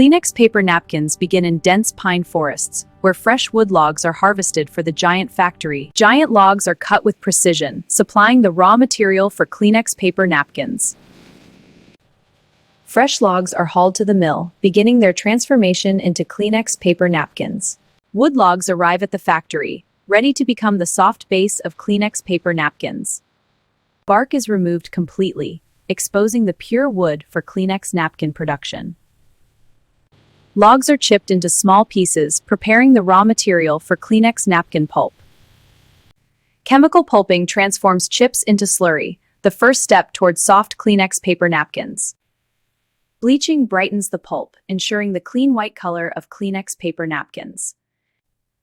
Kleenex paper napkins begin in dense pine forests, where fresh wood logs are harvested for the giant factory. Giant logs are cut with precision, supplying the raw material for Kleenex paper napkins. Fresh logs are hauled to the mill, beginning their transformation into Kleenex paper napkins. Wood logs arrive at the factory, ready to become the soft base of Kleenex paper napkins. Bark is removed completely, exposing the pure wood for Kleenex napkin production. Logs are chipped into small pieces, preparing the raw material for Kleenex napkin pulp. Chemical pulping transforms chips into slurry, the first step towards soft Kleenex paper napkins. Bleaching brightens the pulp, ensuring the clean white color of Kleenex paper napkins.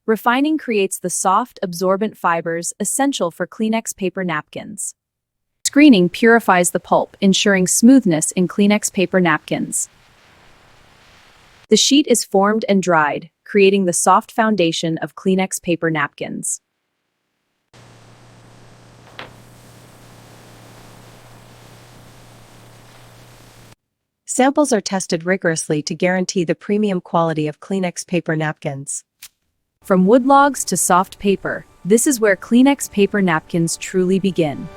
Refining creates the soft, absorbent fibers essential for Kleenex paper napkins. Screening purifies the pulp, ensuring smoothness in Kleenex paper napkins. The sheet is formed and dried, creating the soft foundation of Kleenex paper napkins. Samples are tested rigorously to guarantee the premium quality of Kleenex paper napkins. From wood logs to soft paper, this is where Kleenex paper napkins truly begin.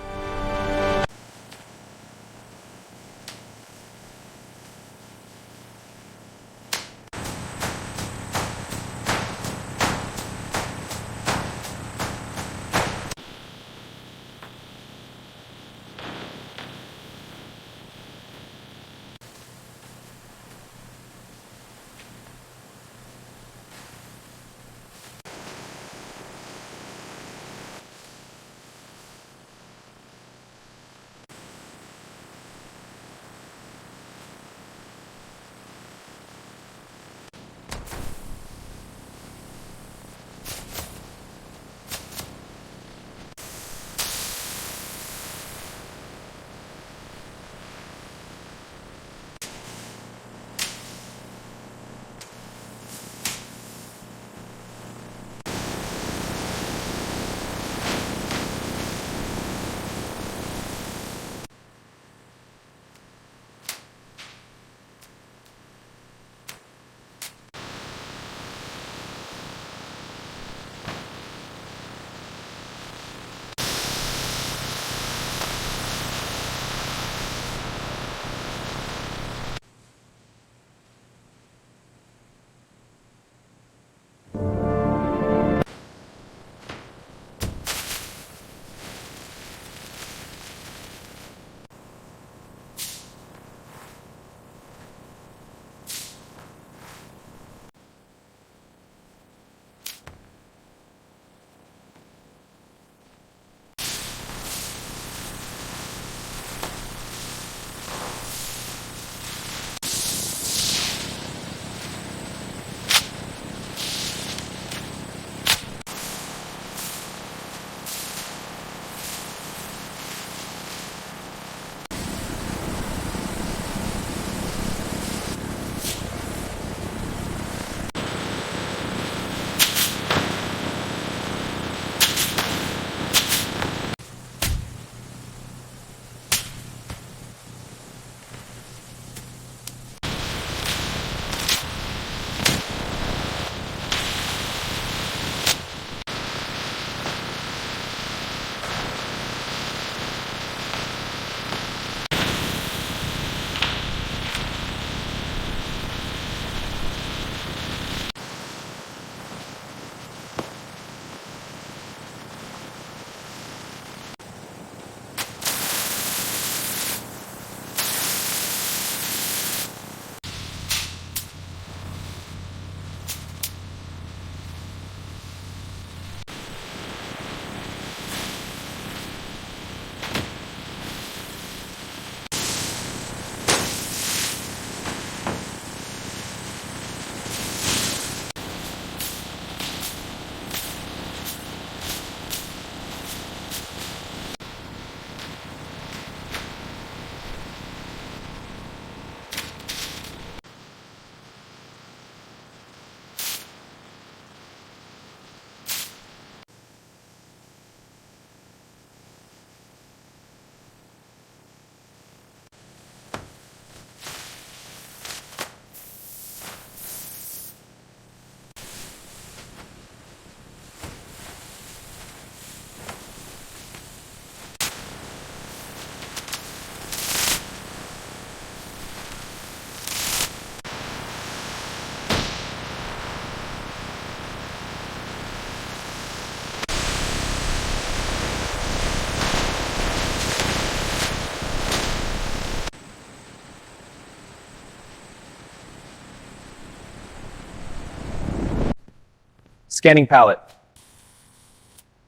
Scanning pallet.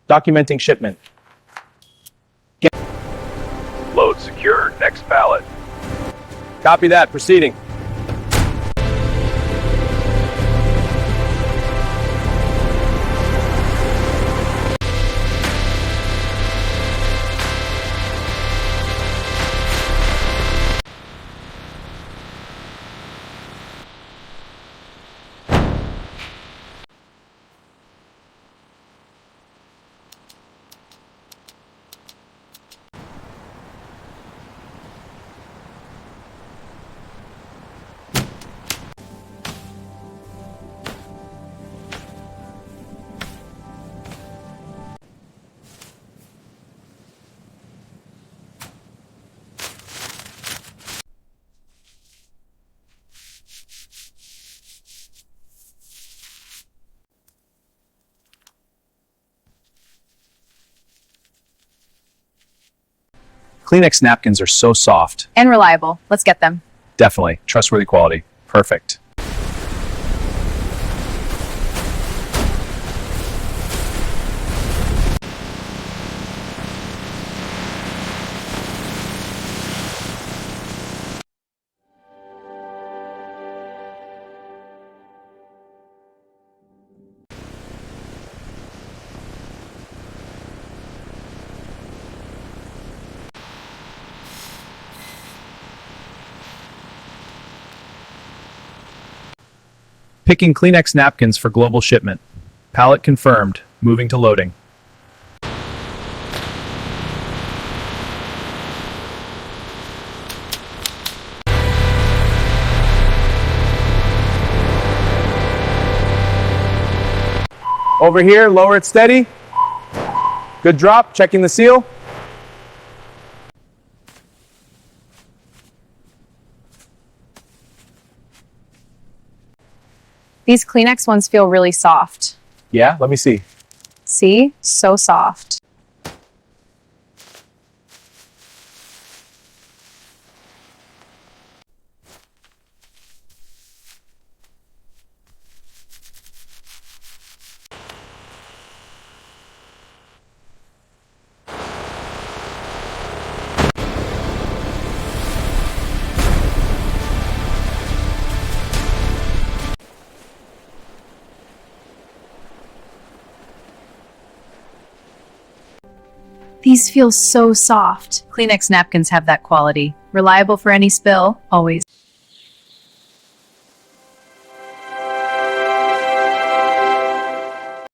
Documenting shipment. Load secured. Next pallet. Copy that. Proceeding. Kleenex napkins are so soft. And reliable. Let's get them. Definitely. Trustworthy quality. Perfect. Picking Kleenex napkins for global shipment. Pallet confirmed. Moving to loading. Over here, lower it steady. Good drop. Checking the seal. These Kleenex ones feel really soft. Yeah, let me see. See? So soft. These feel so soft. Kleenex napkins have that quality. Reliable for any spill, always.